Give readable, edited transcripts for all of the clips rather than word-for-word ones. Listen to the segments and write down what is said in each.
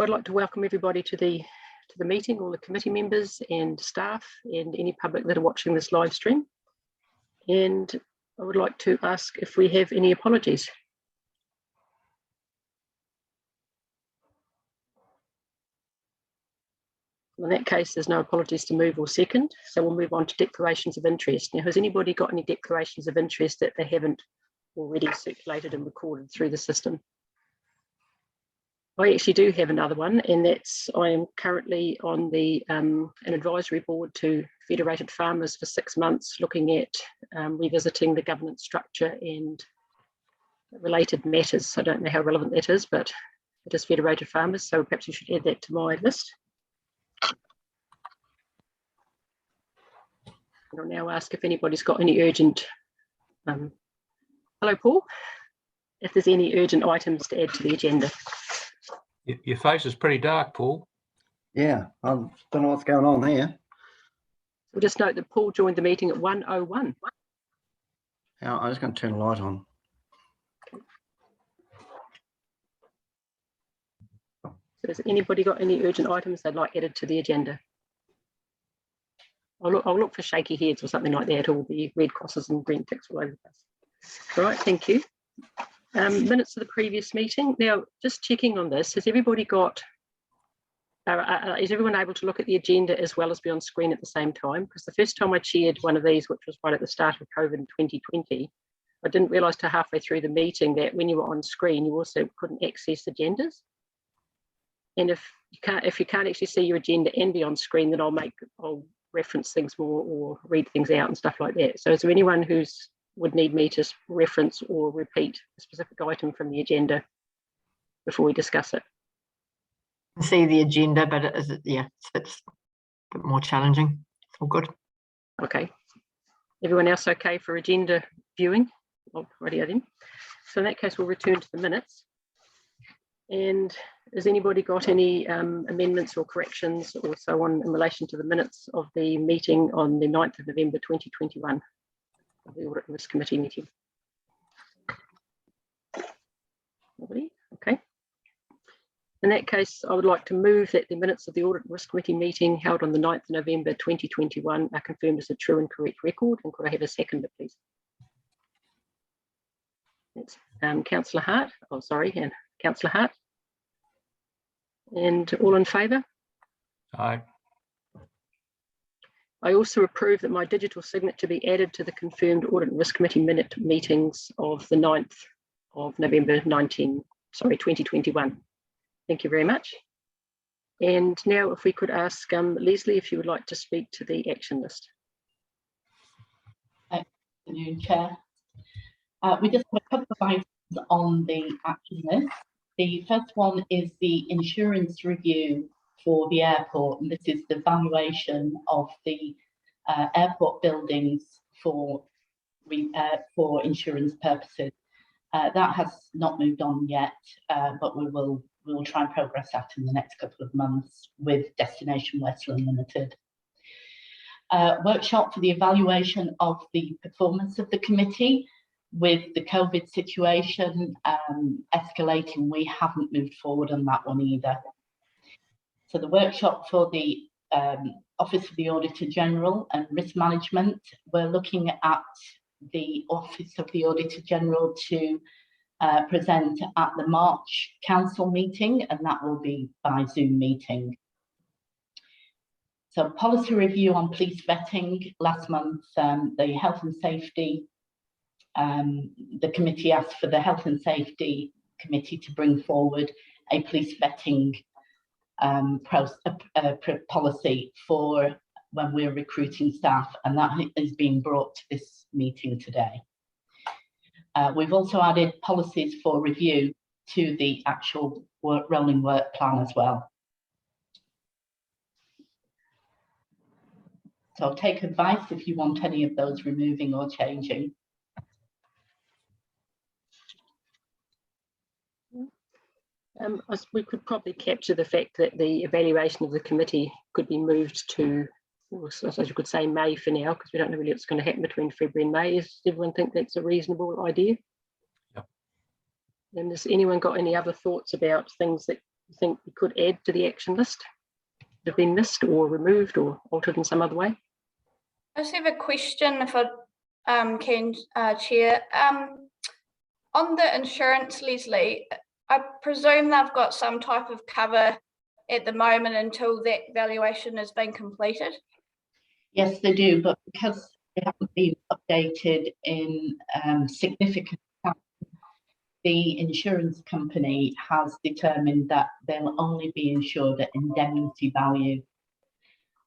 I'd like to welcome everybody to the meeting, all the committee members and staff and any public that are watching this live stream. And I would like to ask if we have any apologies. In that case, there's no apologies to move or second, so we'll move on to declarations of interest. Now, has anybody got any declarations of interest that they haven't already circulated and recorded through the system? I actually do have another one, and that's I am currently on the an advisory board to Federated Farmers for 6 months, looking at revisiting the governance structure and related matters. I don't know how relevant that is, but it is Federated Farmers, so perhaps you should add that to my list. I'll now ask if anybody's got any urgent, hello Paul, if there's any urgent items to add to the agenda. Your face is pretty dark, Paul. Yeah, I don't know what's going on here. We'll just note that Paul joined the meeting at 1:01. I'm just going to turn the light on. So has anybody got any urgent items they'd like added to the agenda? I'll look for shaky heads or something like that, or the red crosses and green ticks all over the place. All right, thank you. Minutes of the previous meeting. Now, just checking on this, has everybody got, is everyone able to look at the agenda as well as be on screen at the same time? Because the first time I chaired one of these, which was right at the start of COVID in 2020, I didn't realise till halfway through the meeting that when you were on screen, you also couldn't access agendas. And if you can't actually see your agenda and be on screen, then I'll reference things more or read things out and stuff like that. So is there anyone who's would need me to reference or repeat a specific item from the agenda before we discuss it? I see the agenda, but it's a bit more challenging. It's all good. Okay. Everyone else okay for agenda viewing? Alrighty then. So in that case, we'll return to the minutes. And has anybody got any amendments or corrections or so on in relation to the minutes of the meeting on the 9th of November 2021? The Audit and Risk Committee meeting. Nobody? Okay. In that case, I would like to move that the minutes of the Audit and Risk Committee meeting held on the 9th of November 2021 are confirmed as a true and correct record. And could I have a seconder, please? That's Councillor Hart. Oh, sorry, and Councillor Hart. And all in favour? Aye. I also approve that my digital signature be added to the confirmed Audit and Risk Committee minute meetings of the 9th of November 2021. Thank you very much. And now if we could ask Lesley if you would like to speak to the action list. Good afternoon, Chair. We just have a couple of items on the action list. The first one is the insurance review for the airport, and this is the valuation of the airport buildings for insurance purposes. That has not moved on yet, but we will try and progress that in the next couple of months with Destination Lesley Limited. Workshop for the evaluation of the performance of the committee. With the COVID situation escalating, we haven't moved forward on that one either. So the workshop for the Office of the Auditor General and Risk Management, we're looking at the Office of the Auditor General to present at the March Council meeting, and that will be by Zoom meeting. So policy review on police vetting. Last month, the Health and Safety, the committee asked for the Health and Safety Committee to bring forward a police vetting policy for when we're recruiting staff, and that is being brought to this meeting today. We've also added policies for review to the actual rolling work plan as well. So I'll take advice if you want any of those removing or changing. We could probably capture the fact that the evaluation of the committee could be moved to, I suppose you could say May for now, because we don't know really what's going to happen between February and May. Does everyone think that's a reasonable idea? Yep. And has anyone got any other thoughts about things that you think you could add to the action list that have been missed or removed or altered in some other way? I just have a question if I can, Chair. On the insurance, Lesley, I presume they've got some type of cover at the moment until that valuation has been completed? Yes, they do, but because they haven't been updated in significant time, the insurance company has determined that they'll only be insured at indemnity value.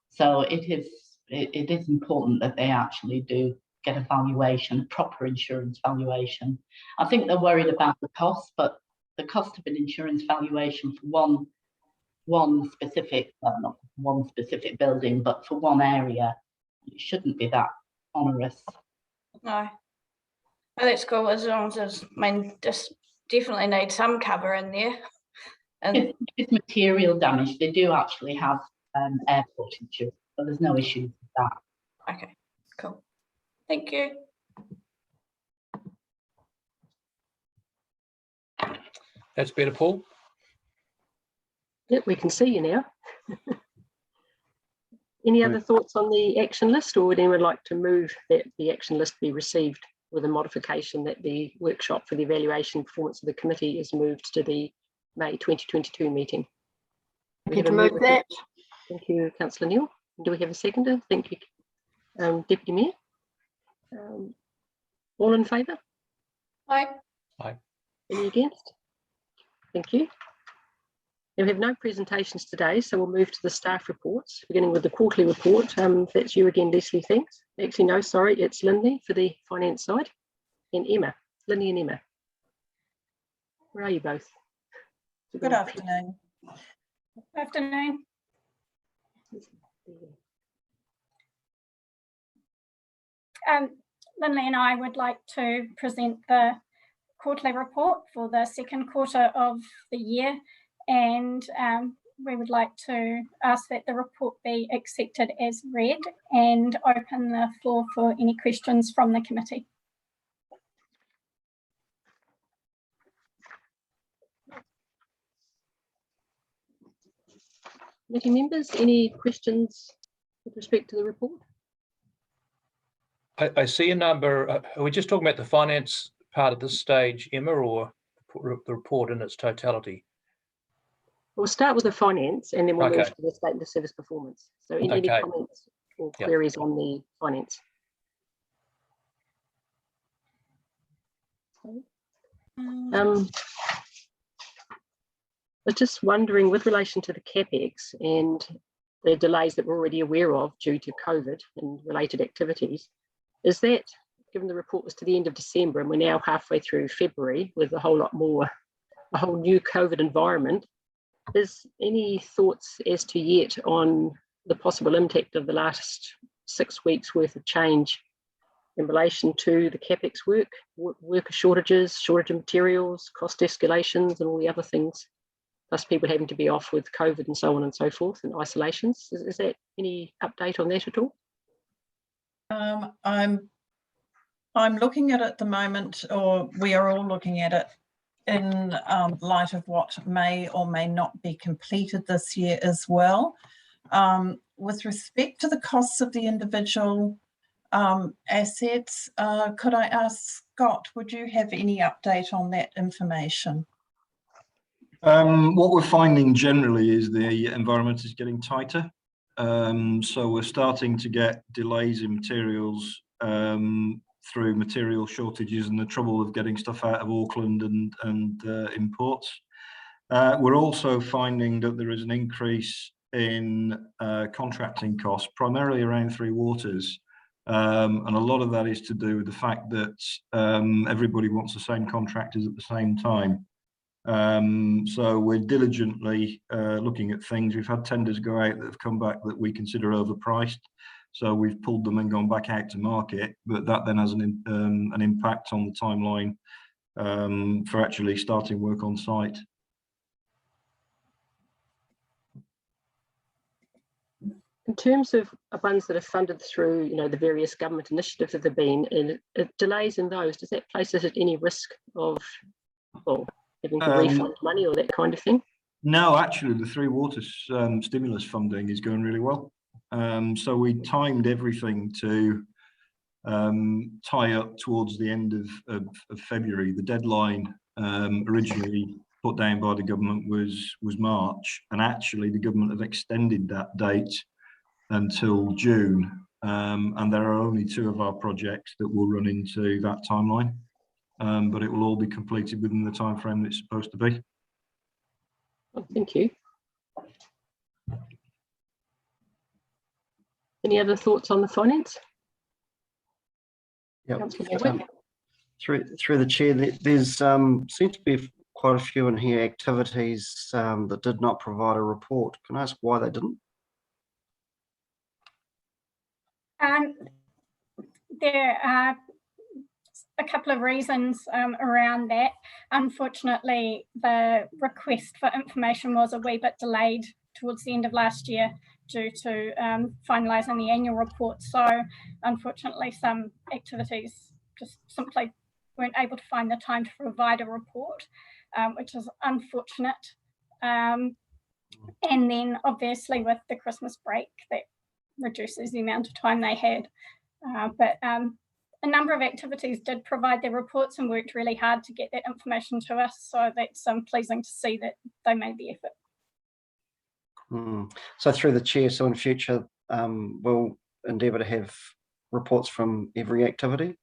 So it is important that they actually do get a valuation, a proper insurance valuation. I think they're worried about the cost, but the cost of an insurance valuation for one specific, well, not one specific building, but for one area, it shouldn't be that onerous. No. Well, that's cool, as long as there's, I mean, just definitely need some cover in there. And If it's material damage, they do actually have airport insurance, so there's no issue with that. okay, cool. Thank you. That's better, Paul. Yep, we can see you now. Any other thoughts on the action list, or would anyone like to move that the action list be received with a modification that the workshop for the evaluation performance of the committee is moved to the May 2022 meeting? Happy to move that. Thank you, Councillor Neal. Do we have a seconder? Thank you, Deputy Mayor. All in favour? Aye. Aye. Any against? Thank you. We have no presentations today, so we'll move to the staff reports, beginning with the quarterly report. That's you again, Lesley, thanks. Actually, no, sorry, it's Lindy for the finance side, and Emma, Lindy and Emma. Where are you both? Good afternoon. Good afternoon. Lindley and I would like to present the quarterly report for the second quarter of the year, and we would like to ask that the report be accepted as read and open the floor for any questions from the committee. Committee members, any questions with respect to the report? I see a number. Are we just talking about the finance part at this stage, Emma, or the report in its totality? We'll start with the finance and then we'll Okay. move to the statement of service performance. So any Okay. comments or Yep. queries on the finance? I was just wondering, with relation to the CapEx and the delays that we're already aware of due to COVID and related activities, is that, given the report was to the end of December and we're now halfway through February with a whole lot more, a whole new COVID environment, is any thoughts as to yet on the possible impact of the last 6 weeks worth of change in relation to the CapEx worker shortages, shortage of materials, cost escalations and all the other things, plus people having to be off with COVID and so on and so forth and isolations? Is that any update on that at all? I'm looking at it at the moment, or we are all looking at it in light of what may or may not be completed this year as well. With respect to the costs of the individual assets, could I ask Scott, would you have any update on that information? What we're finding generally is the environment is getting tighter. So we're starting to get delays in materials through material shortages and the trouble of getting stuff out of Auckland and imports. We're also finding that there is an increase in contracting costs, primarily around Three Waters. And a lot of that is to do with the fact that everybody wants the same contractors at the same time. So we're diligently looking at things. We've had tenders go out that have come back that we consider overpriced. So we've pulled them and gone back out to market, but that then has an impact on the timeline for actually starting work on site. In terms of ones that are funded through, the various government initiatives that have been, and delays in those, does that place us at any risk of, well, having to refund money or that kind of thing? No, actually, the Three Waters stimulus funding is going really well. So we timed everything to tie up towards the end of February. The deadline originally put down by the government was March, and actually the government have extended that date until June. And there are only 2 of our projects that will run into that timeline, but it will all be completed within the time frame that it's supposed to be. Oh, thank you. Any other thoughts on the finance? Yep. Councillor Medwick? Through the chair, there's seems to be quite a few in here activities that did not provide a report. Can I ask why they didn't? There are a couple of reasons around that. Unfortunately, the request for information was a wee bit delayed towards the end of last year due to finalising the annual report. So unfortunately, some activities just simply weren't able to find the time to provide a report, which is unfortunate. And then obviously with the Christmas break, that reduces the amount of time they had. But a number of activities did provide their reports and worked really hard to get that information to us. So that's pleasing to see that they made the effort. So through the chair, so in future, we'll endeavour to have reports from every activity?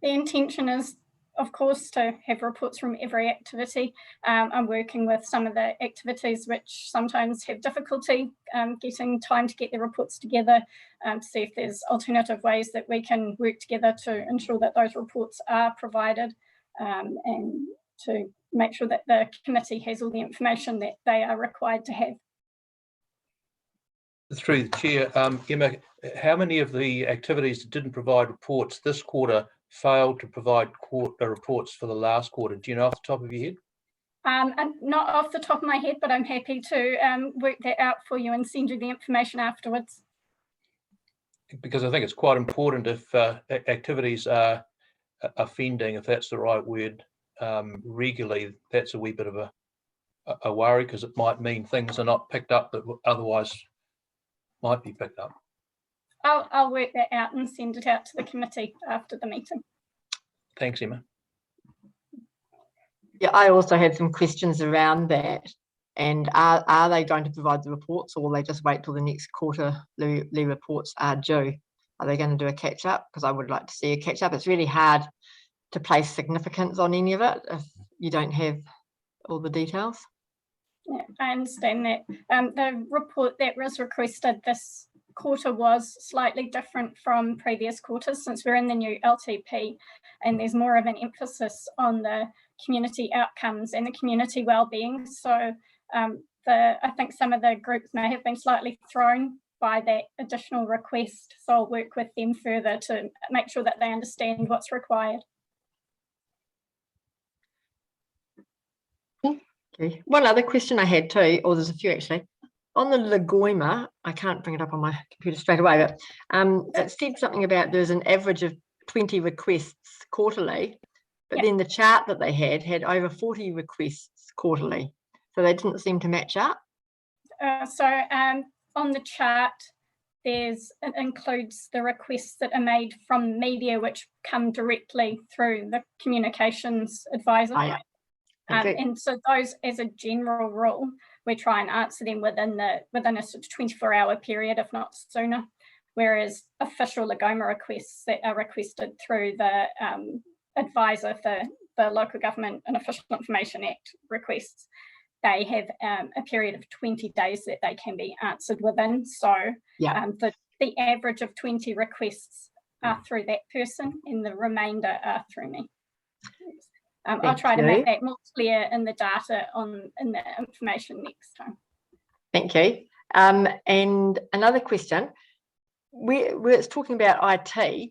The intention is, of course, to have reports from every activity. I'm working with some of the activities which sometimes have difficulty getting time to get their reports together, to see if there's alternative ways that we can work together to ensure that those reports are provided, and to make sure that the committee has all the information that they are required to have. Through the chair, Emma, how many of the activities that didn't provide reports this quarter failed to provide reports for the last quarter? Do you know off the top of your head? And not off the top of my head, but I'm happy to work that out for you and send you the information afterwards. Because I think it's quite important if activities are offending, if that's the right word, regularly, that's a wee bit of a worry, because it might mean things are not picked up that otherwise might be picked up. I'll work that out and send it out to the committee after the meeting. Thanks, Emma. Yeah, I also had some questions around that. And are they going to provide the reports, or will they just wait till the next quarterly reports are due? Are they going to do a catch up? Because I would like to see a catch up. It's really hard to place significance on any of it if you don't have all the details. Yeah, I understand that. The report that was requested this quarter was slightly different from previous quarters, since we're in the new LTP and there's more of an emphasis on the community outcomes and the community wellbeing. So I think some of the groups may have been slightly thrown by that additional request. So I'll work with them further to make sure that they understand what's required. Okay. One other question I had too, or there's a few actually. On the Lagoima, I can't bring it up on my computer straight away, but it said something about there's an average of 20 requests quarterly, but then the chart that they had over 40 requests quarterly. So they didn't seem to match up. On the chart, it includes the requests that are made from media, which come directly through the communications advisor. And so those, as a general rule, we try and answer them within a sort of 24-hour period, if not sooner. Whereas official Lagoima requests that are requested through the advisor for the Local Government and Official Information Act requests, they have a period of 20 days that they can be answered within. So the average of 20 requests are through that person, and the remainder are through me. I'll try to make that more clear in the data in the information next time. Thank you. And another question, where it's talking about IT,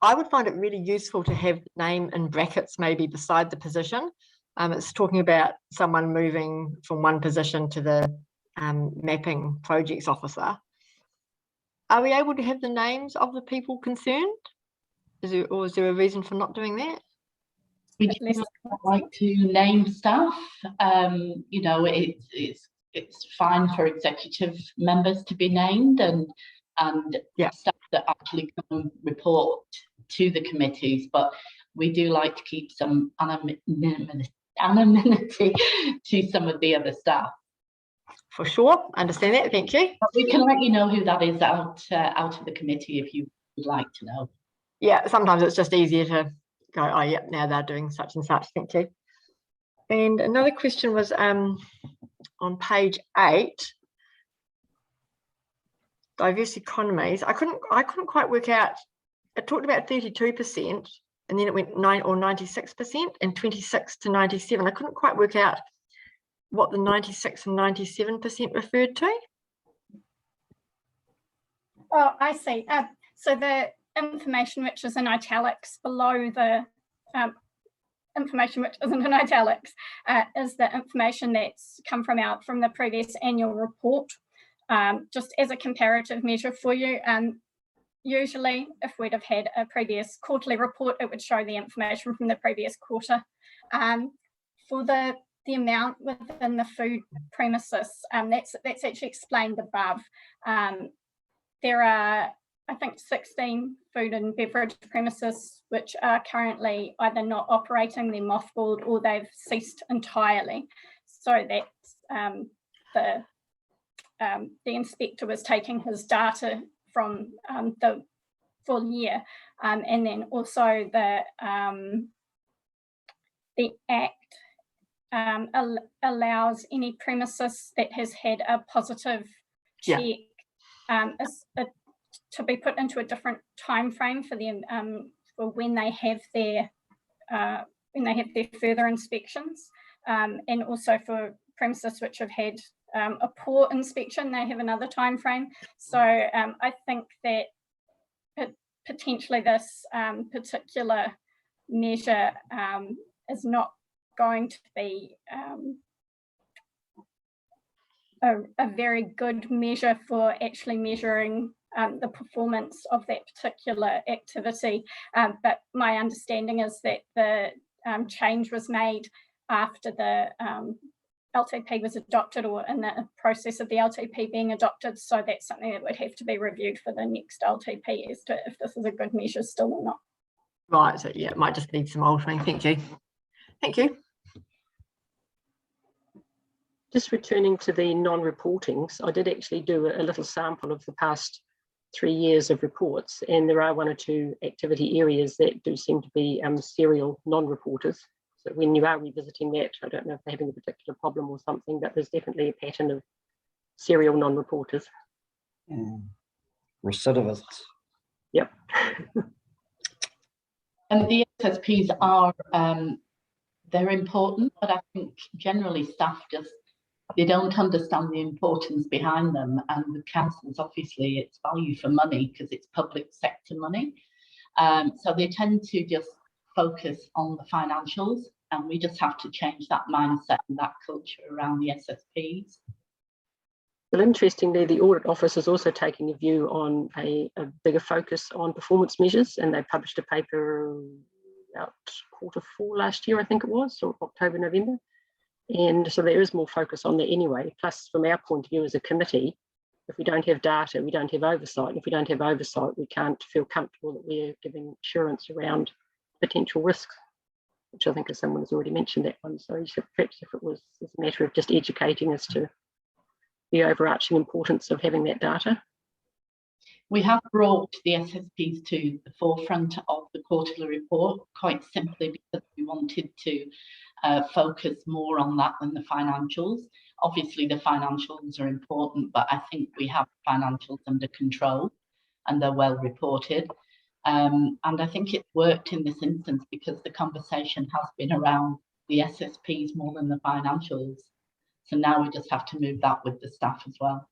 I would find it really useful to have the name in brackets maybe beside the position. It's talking about someone moving from one position to the mapping projects officer. Are we able to have the names of the people concerned? Is there a reason for not doing that? We bit do less. like to name staff. You know, it's fine for executive members to be named and Yeah. staff that actually come and report to the committees, but we do like to keep some anonymity to some of the other staff. For sure, understand that, thank you. But we can let you know who that is out of the committee if you would like to know. Yeah, sometimes it's just easier to go, oh yeah, now they're doing such and such, thank you. And another question was on page 8, diverse economies. I couldn't quite work out, it talked about 32% and then it went 96% and 26 to 97. I couldn't quite work out what the 96 and 97% referred to. Oh, I see. So the information which is in italics below the information which isn't in italics is the information that's come from the previous annual report, just as a comparative measure for you. Usually, if we'd have had a previous quarterly report, it would show the information from the previous quarter. For the amount within the food premises, that's actually explained above. There are, I think, 16 food and beverage premises which are currently either not operating, they're mothballed, or they've ceased entirely. So that's the inspector was taking his data from the full year, and then also the Act allows any premises that has had a positive check to be put into a different time frame for them for when they have their further inspections, and also for premises which have had a poor inspection, they have another time frame. So I think that potentially this particular measure is not going to be a very good measure for actually measuring the performance of that particular activity. But my understanding is that the change was made after the LTP was adopted, or in the process of the LTP being adopted. So that's something that would have to be reviewed for the next LTP as to if this is a good measure still or not. Right, so yeah, it might just need some altering. Thank you. Thank you. Just returning to the non-reportings, I did actually do a little sample of the past 3 years of reports, and there are 1 or 2 activity areas that do seem to be serial non-reporters. So when you are revisiting that, I don't know if they're having a particular problem or something, but there's definitely a pattern of serial non-reporters. Recidivists. Yep. And the SSPs are, they're important, but I think generally staff they don't understand the importance behind them. And with councils, obviously, it's value for money because it's public sector money. So they tend to just focus on the financials, and we just have to change that mindset and that culture around the SSPs. Well, interestingly, the Audit Office is also taking a view on a bigger focus on performance measures, and they published a paper about Q4 last year, I think it was, or October, November. And so there is more focus on that anyway. Plus, from our point of view as a committee, if we don't have data, we don't have oversight. And if we don't have oversight, we can't feel comfortable that we're giving assurance around potential risks, which I think as someone has already mentioned that one. So perhaps if it was a matter of just educating us to the overarching importance of having that data. We have brought the SSPs to the forefront of the quarterly report, quite simply because we wanted to focus more on that than the financials. Obviously, the financials are important, but I think we have financials under control and they're well reported. And I think it worked in this instance because the conversation has been around the SSPs more than the financials. So now we just have to move that with the staff as well.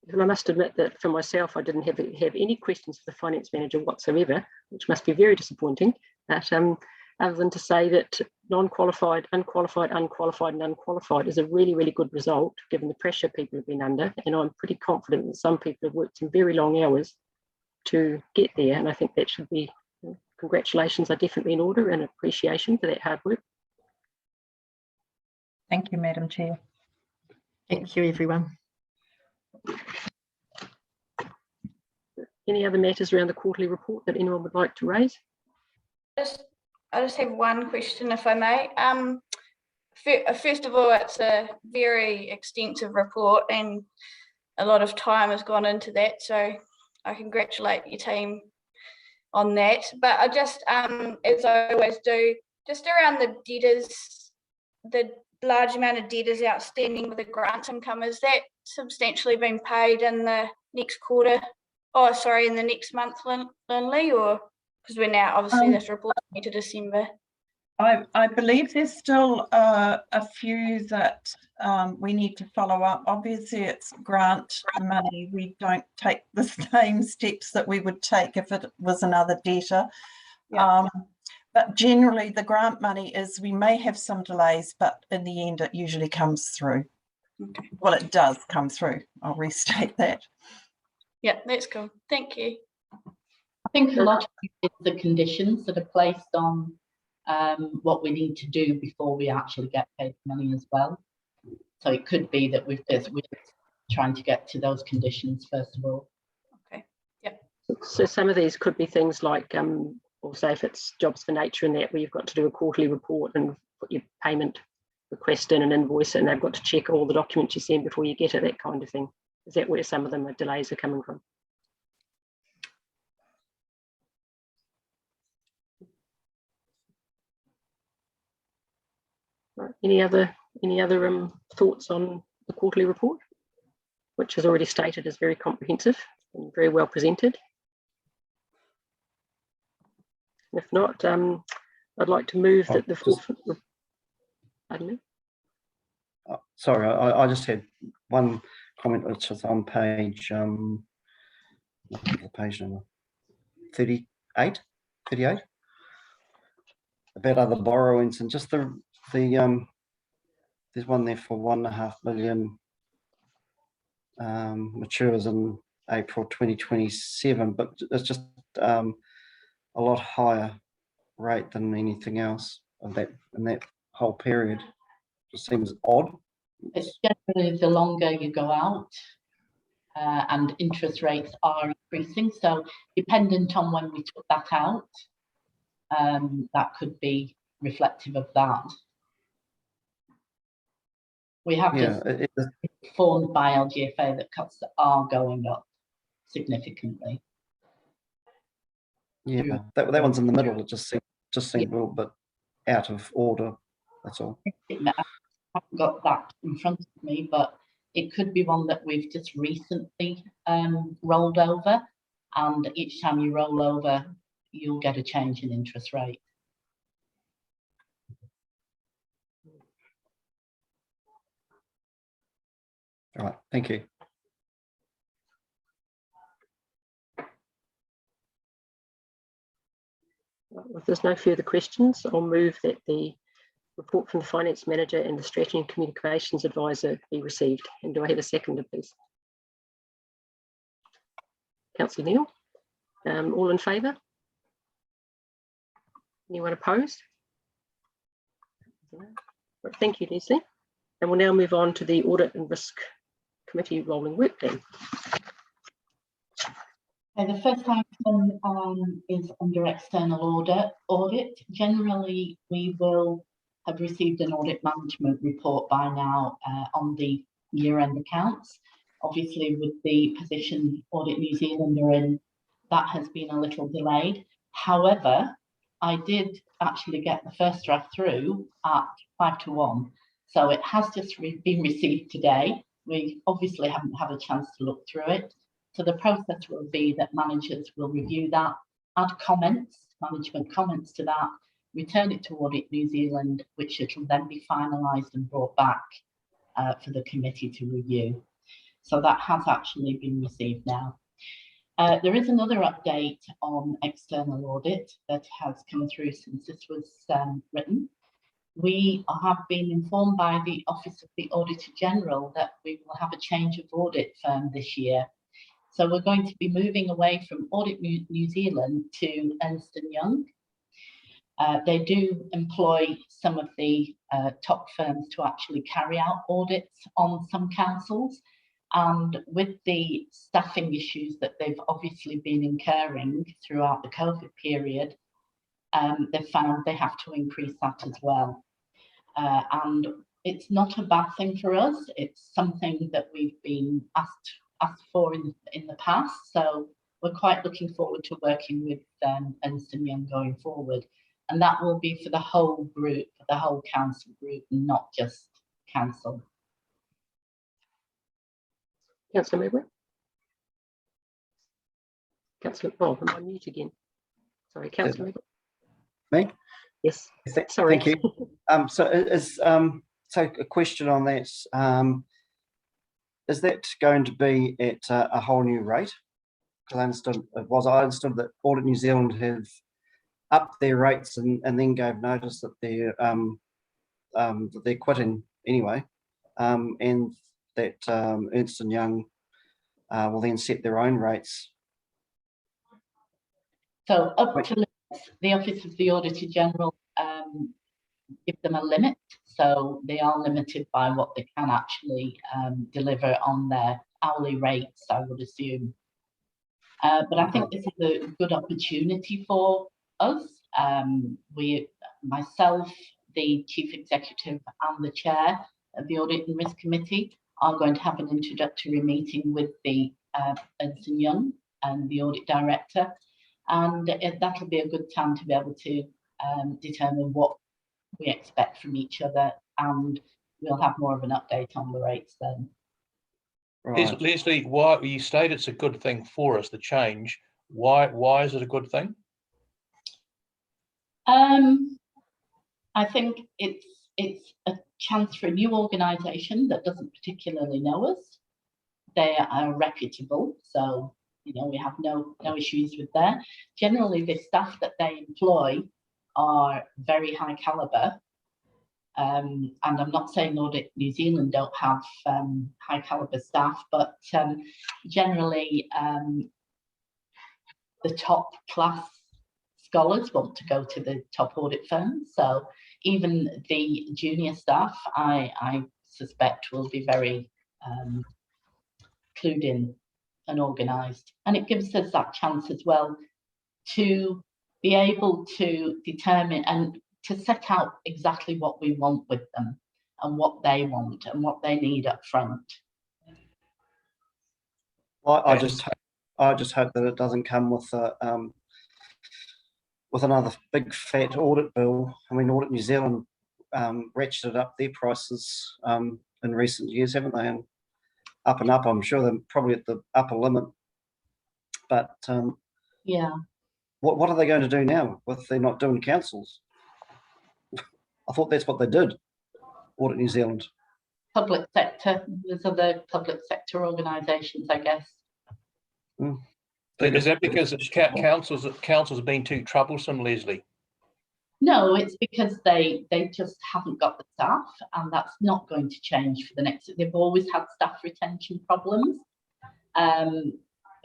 Well, I must admit that for myself, I didn't have any questions for the finance manager whatsoever, which must be very disappointing. But other than to say that non-qualified, unqualified, unqualified and unqualified is a really, really good result given the pressure people have been under. And I'm pretty confident that some people have worked some very long hours to get there. And I think that should be congratulations are definitely in order and appreciation for that hard work. Thank you, Madam Chair. Thank you, everyone. Any other matters around the quarterly report that anyone would like to raise? I just have one question, if I may. First of all, it's a very extensive report and a lot of time has gone into that, so I congratulate your team on that. But I just, as I always do, just around the debtors, the large amount of debtors outstanding with the grant income, is that substantially being paid in the next quarter? Oh, sorry, in the next month only, or because we're now obviously this report to December. I believe there's still a few that we need to follow up. Obviously, it's grant money. We don't take the same steps that we would take if it was another debtor. Yeah. But generally, the grant money is, we may have some delays, but in the end, it usually comes through. Okay. Well, it does come through. I'll restate that. Yeah, that's cool. Thank you. I think a lot of it is the conditions that are placed on what we need to do before we actually get paid money as well. So it could be that we're trying to get to those conditions first of all. Okay. Yeah. So some of these could be things like, or say if it's jobs for nature and that, where you've got to do a quarterly report and put your payment request in and invoice it, and they've got to check all the documents you send before you get it, that kind of thing. Is that where some of them delays are coming from? Right. Any other thoughts on the quarterly report, which is already stated as very comprehensive and very well presented? If not, I'd like to move that the fourth. Pardon me? Sorry, I just had one comment, which is on page, page number 38, about other borrowings, and just the there's one there for 1.5 million, matures in April 2027, but it's just a lot higher rate than anything else of that in that whole period. It seems odd. It's generally the longer you go out and interest rates are increasing. So dependent on when we took that out, that could be reflective of that. We have just informed by LGFA that costs are going up significantly. Yeah, that one's in the middle. It just seemed a little bit out of order. That's all. I haven't got that in front of me, but it could be one that we've just recently rolled over, and each time you roll over, you'll get a change in interest rate. All right, thank you. If there's no further questions, I'll move that the report from the Finance Manager and the Strategy and Communications Advisor be received. And do I have a seconder, please? Councillor Neal. All in favour? Anyone opposed? Right, thank you, Lesley. And we'll now move on to the Audit and Risk Committee rolling work plan. Okay, the first item is under external audit. Generally, we will have received an audit management report by now on the year-end accounts. Obviously, with the position Audit New Zealand are in, that has been a little delayed. However, I did actually get the first draft through at 5 to 1. So it has just been received today. We obviously haven't had a chance to look through it. So the process will be that managers will review that, add comments, management comments to that, return it to Audit New Zealand, which it will then be finalised and brought back for the committee to review. So that has actually been received now. There is another update on external audit that has come through since this was written. We have been informed by the Office of the Auditor General that we will have a change of audit firm this year. So we're going to be moving away from Audit New Zealand to Ernst & Young. They do employ some of the top firms to actually carry out audits on some councils. And with the staffing issues that they've obviously been incurring throughout the COVID period, they've found they have to increase that as well. And it's not a bad thing for us. It's something that we've been asked for in the past. So we're quite looking forward to working with Ernst & Young going forward. And that will be for the whole group, for the whole council group, not just council. Councillor Medway? Councillor, oh, I'm on mute again. Sorry, Councillor Medway. Me? Yes. Sorry. Thank you. So a question on that. Is that going to be at a whole new rate? Because I understood that Audit New Zealand have upped their rates and then gave notice that they're quitting anyway, and that Ernst & Young will then set their own rates. So up to the Office of the Auditor General give them a limit, so they are limited by what they can actually deliver on their hourly rates, I would assume. But I think this is a good opportunity for us. Myself, the Chief Executive and the Chair of the Audit and Risk Committee are going to have an introductory meeting with the Ernst & Young and the Audit Director, and that'll be a good time to be able to determine what we expect from each other, and we'll have more of an update on the rates then. Right. Lesley, why you state it's a good thing for us, the change? Why is it a good thing? I think it's a chance for a new organisation that doesn't particularly know us. They are reputable, so we have no issues with that. Generally, the staff that they employ are very high calibre, and I'm not saying Audit New Zealand don't have high calibre staff, but generally the top class scholars want to go to the top audit firms. So even the junior staff, I suspect, will be very clued in and organised. And it gives us that chance as well to be able to determine and to set out exactly what we want with them and what they want and what they need up front. Well, I just hope that it doesn't come with another big fat audit bill. I mean, Audit New Zealand ratcheted up their prices in recent years, haven't they? And up and up, I'm sure they're probably at the upper limit. But yeah, what are they going to do now if they're not doing councils? I thought that's what they did, Audit New Zealand. Public sector, there's other public sector organisations, I guess. Mm. Is that because councils have been too troublesome, Lesley? No, it's because they just haven't got the staff, and that's not going to change for the next. They've always had staff retention problems.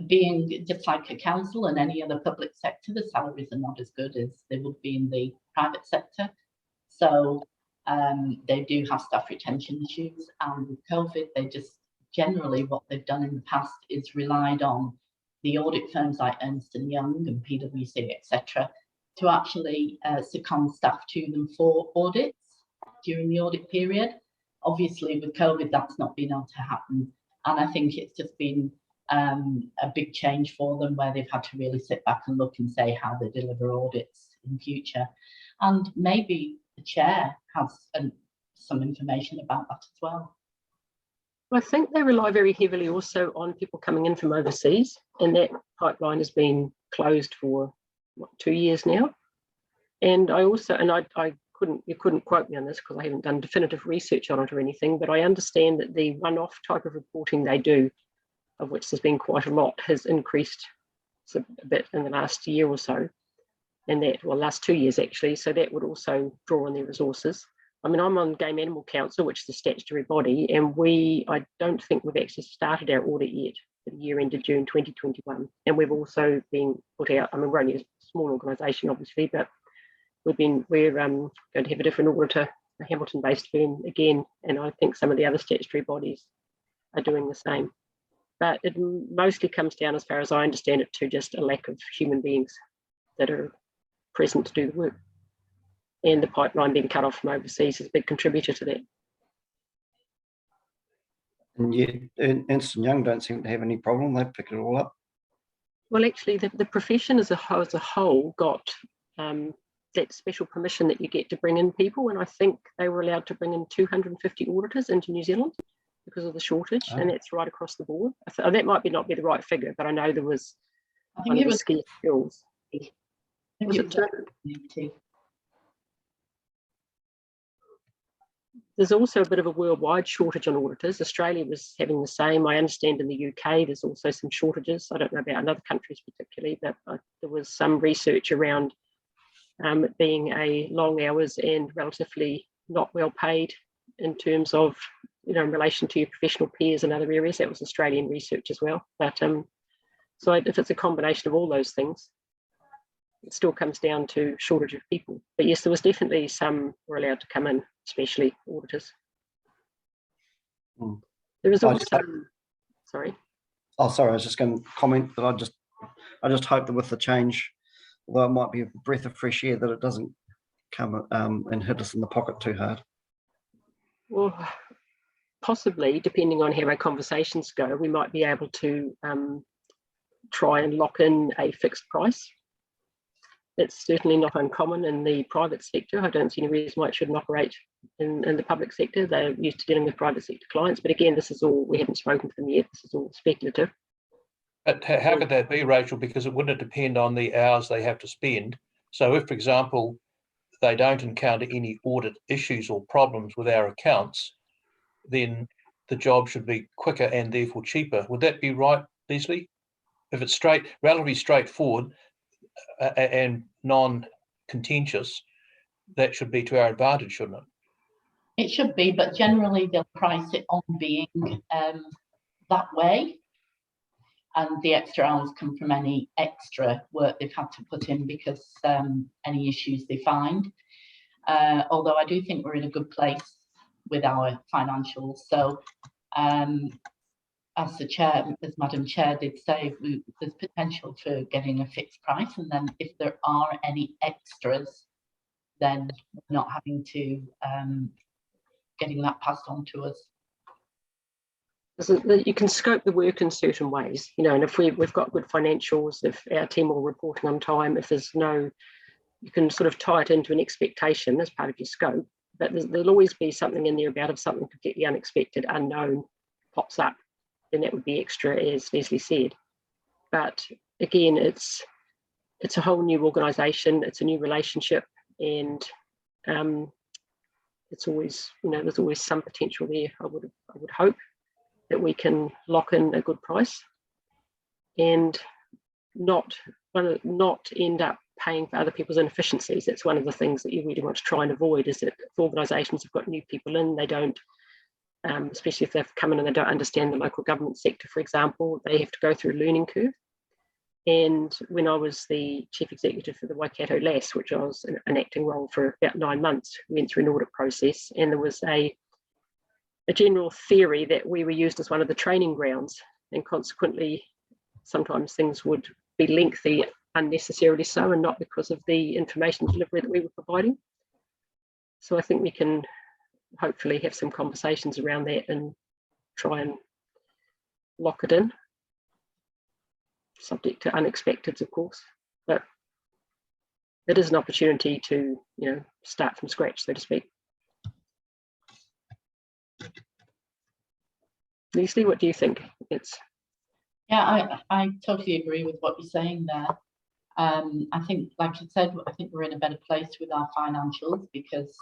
Being just like a council and any other public sector, the salaries are not as good as they would be in the private sector. So they do have staff retention issues, and with COVID, they just generally what they've done in the past is relied on the audit firms like Ernst & Young and PwC, etc., to actually second staff to them for audits during the audit period. Obviously, with COVID, that's not been able to happen, and I think it's just been a big change for them where they've had to really sit back and look and say how they deliver audits in future. And maybe the chair has some information about that as well. I think they rely very heavily also on people coming in from overseas, and that pipeline has been closed for what, 2 years now. And I also, and you couldn't quote me on this because I haven't done definitive research on it or anything, but I understand that the one-off type of reporting they do, of which there's been quite a lot, has increased a bit in the last year or so, and that, well, last 2 years actually, so that would also draw on their resources. I mean, I'm on Game Animal Council, which is a statutory body, and I don't think we've actually started our audit yet. for the year ended June 2021. And we've also been put out, I mean, we're only a small organisation, obviously, but we're going to have a different auditor, a Hamilton-based firm again, and I think some of the other statutory bodies are doing the same. But it mostly comes down, as far as I understand it, to just a lack of human beings that are present to do the work. And the pipeline being cut off from overseas is a big contributor to that. And yet, Ernst & Young don't seem to have any problem. They pick it all up. Well, actually, the profession as a whole got that special permission that you get to bring in people, and I think they were allowed to bring in 250 auditors into New Zealand because of the shortage, and that's right across the board. That might not be the right figure, but I know there was one of the scarce skills. Was it 200? There's also a bit of a worldwide shortage on auditors. Australia was having the same. I understand in the UK there's also some shortages. I don't know about other countries particularly, but there was some research around it being a long hours and relatively not well paid in terms of, you know, in relation to your professional peers in other areas. That was Australian research as well. But so if it's a combination of all those things, it still comes down to shortage of people. But yes, there was definitely some were allowed to come in, especially auditors. There is also, sorry. Oh, sorry, I was just going to comment that I just hope that with the change, although it might be a breath of fresh air, that it doesn't come and hit us in the pocket too hard. Well, possibly, depending on how our conversations go, we might be able to try and lock in a fixed price. It's certainly not uncommon in the private sector. I don't see any reason why it shouldn't operate in the public sector. They're used to dealing with private sector clients. But again, this is all, we haven't spoken to them yet. This is all speculative. But how could that be, Rachel? Because it wouldn't depend on the hours they have to spend. So if, for example, they don't encounter any audit issues or problems with our accounts, then the job should be quicker and therefore cheaper. Would that be right, Lesley? If it's relatively straightforward and non-contentious, that should be to our advantage, shouldn't it? It should be, but generally they'll price it on being that way. And the extra hours come from any extra work they've had to put in because any issues they find. Although I do think we're in a good place with our financials. So as the chair, as Madam Chair did say, there's potential for getting a fixed price. And then if there are any extras, then we're not having to getting that passed on to us. You can scope the work in certain ways, you know, and if we've got good financials, if our team are reporting on time, if there's no, you can sort of tie it into an expectation as part of your scope, but there'll always be something in there about if something completely unexpected, unknown pops up, then that would be extra, as Lesley said. But again, it's a whole new organisation, it's a new relationship, and it's always, you know, there's always some potential there. I would hope that we can lock in a good price and not end up paying for other people's inefficiencies. That's one of the things that you really want to try and avoid, is that if organisations have got new people in, they don't, especially if they've come in and they don't understand the local government sector, for example, they have to go through a learning curve. And when I was the chief executive for the Waikato LAS, which I was in an acting role for about 9 months, we went through an audit process, and there was a general theory that we were used as one of the training grounds, and consequently sometimes things would be lengthy unnecessarily so, and not because of the information delivery that we were providing. So I think we can hopefully have some conversations around that and try and lock it in, subject to unexpecteds, of course, but it is an opportunity to, you know, start from scratch, so to speak. Lesley, what do you think? Yeah, I totally agree with what you're saying there. I think, like you said, I think we're in a better place with our financials because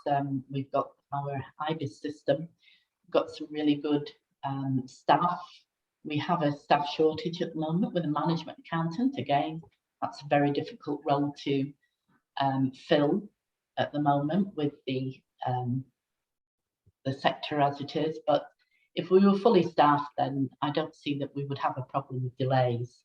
we've got our IBIS system, we've got some really good staff. We have a staff shortage at the moment with a management accountant. Again, that's a very difficult role to fill at the moment with the sector as it is, but if we were fully staffed, then I don't see that we would have a problem with delays.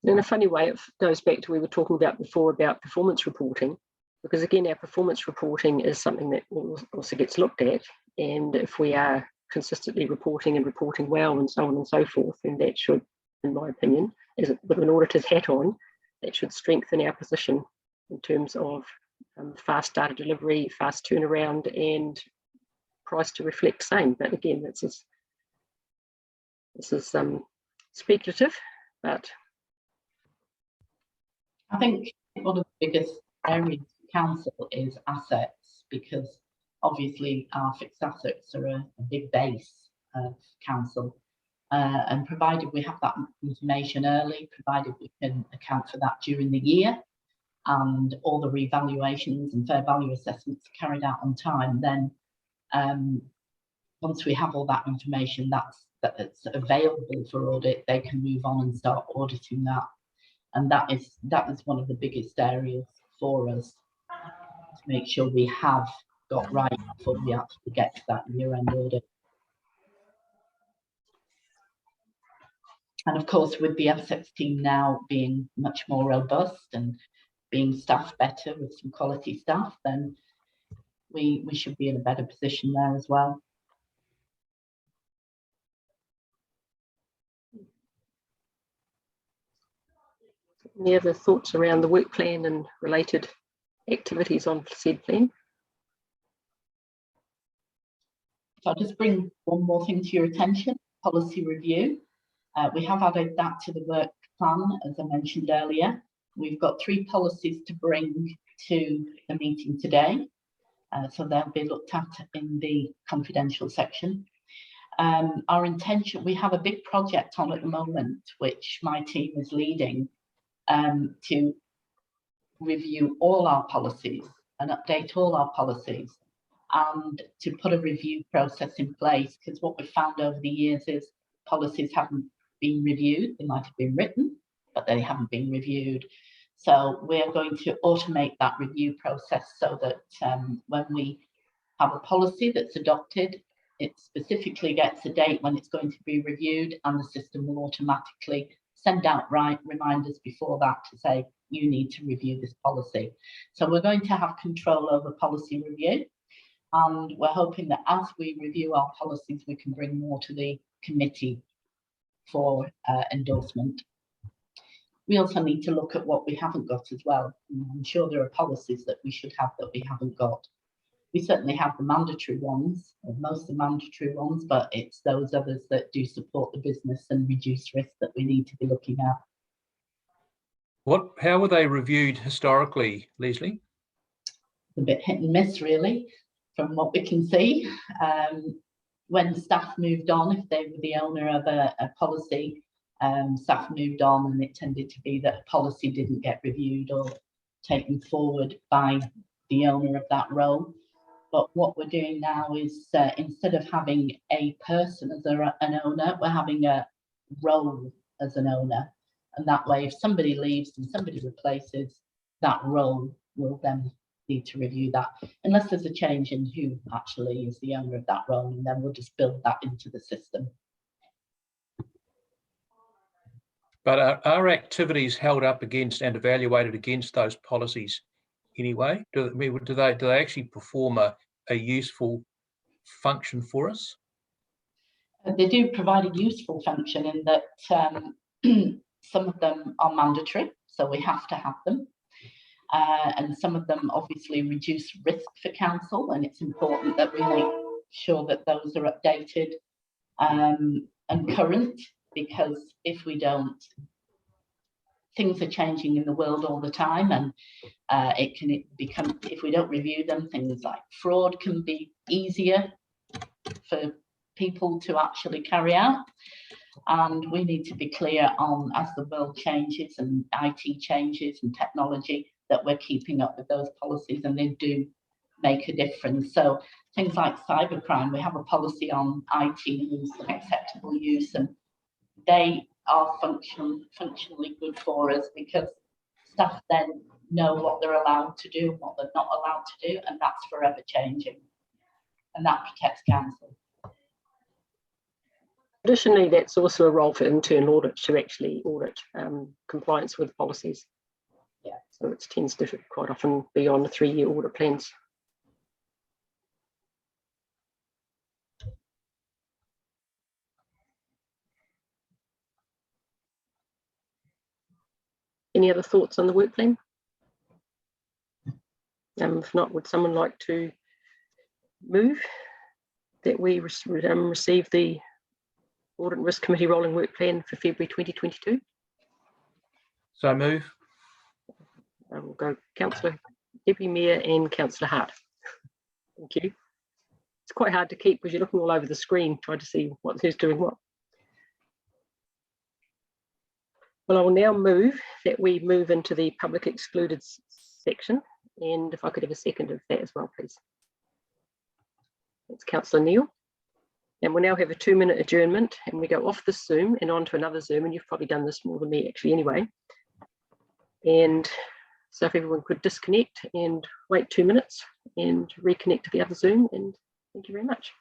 In a funny way, it goes back to what we were talking about before about performance reporting, because again, our performance reporting is something that also gets looked at. And if we are consistently reporting and reporting well and so on and so forth, then that should, in my opinion, with an auditor's hat on, that should strengthen our position in terms of fast data delivery, fast turnaround, and price to reflect same. But again, this is speculative, but I think one of the biggest areas for council is assets, because obviously our fixed assets are a big base of council. And provided we have that information early, provided we can account for that during the year, and all the revaluations and fair value assessments carried out on time, then once we have all that information that's available for audit, they can move on and start auditing that. And that is one of the biggest areas for us, to make sure we have got right before we actually get to that year-end audit. And of course, with the assets team now being much more robust and being staffed better with some quality staff, then we should be in a better position there as well. any other thoughts around the work plan and related activities on said plan? So I'll just bring one more thing to your attention, policy review. We have added that to the work plan, as I mentioned earlier. We've got 3 policies to bring to the meeting today. So they'll be looked at in the confidential section. Our intention, we have a big project on at the moment, which my team is leading, to review all our policies and update all our policies, and to put a review process in place, because what we've found over the years is policies haven't been reviewed. They might have been written, but they haven't been reviewed. So we're going to automate that review process so that when we have a policy that's adopted, it specifically gets a date when it's going to be reviewed, and the system will automatically send out reminders before that to say, you need to review this policy. So we're going to have control over policy review, and we're hoping that as we review our policies, we can bring more to the committee for endorsement. We also need to look at what we haven't got as well. I'm sure there are policies that we should have that we haven't got. We certainly have the mandatory ones, or most of the mandatory ones, but it's those others that do support the business and reduce risk that we need to be looking at. How were they reviewed historically, Lesley? A bit hit and miss, really, from what we can see. When staff moved on, if they were the owner of a policy, staff moved on, and it tended to be that a policy didn't get reviewed or taken forward by the owner of that role. But what we're doing now is instead of having a person as an owner, we're having a role as an owner. And that way, if somebody leaves and somebody replaces, that role will then need to review that, unless there's a change in who actually is the owner of that role, and then we'll just build that into the system. But are activities held up against and evaluated against those policies anyway? Do they actually perform a useful function for us? They do provide a useful function in that some of them are mandatory, so we have to have them. And some of them obviously reduce risk for council, and it's important that we make sure that those are updated and current, because if we don't, things are changing in the world all the time, and it can become, if we don't review them, things like fraud can be easier for people to actually carry out. And we need to be clear on, as the world changes and IT changes and technology, that we're keeping up with those policies, and they do make a difference. So things like cybercrime, we have a policy on IT use and acceptable use, and they are functionally good for us, because staff then know what they're allowed to do and what they're not allowed to do, and that's forever changing. and that protects council. Additionally, that's also a role for internal audit to actually audit compliance with policies. Yeah. So it tends to quite often be on the 3-year audit plans. Any other thoughts on the work plan? If not, would someone like to move that we receive the Audit and Risk Committee rolling work plan for February 2022? So move. We'll go Councillor, Deputy Mayor and Councillor Hart. Thank you. It's quite hard to keep because you're looking all over the screen trying to see who's doing what. Well, I will now move that we move into the public excluded section, and if I could have a second of that as well, please. It's Councillor Neal. And we'll now have a 2-minute adjournment, and we go off this Zoom and onto another Zoom, and you've probably done this more than me actually anyway. And so if everyone could disconnect and wait 2 minutes and reconnect to the other Zoom, and thank you very much.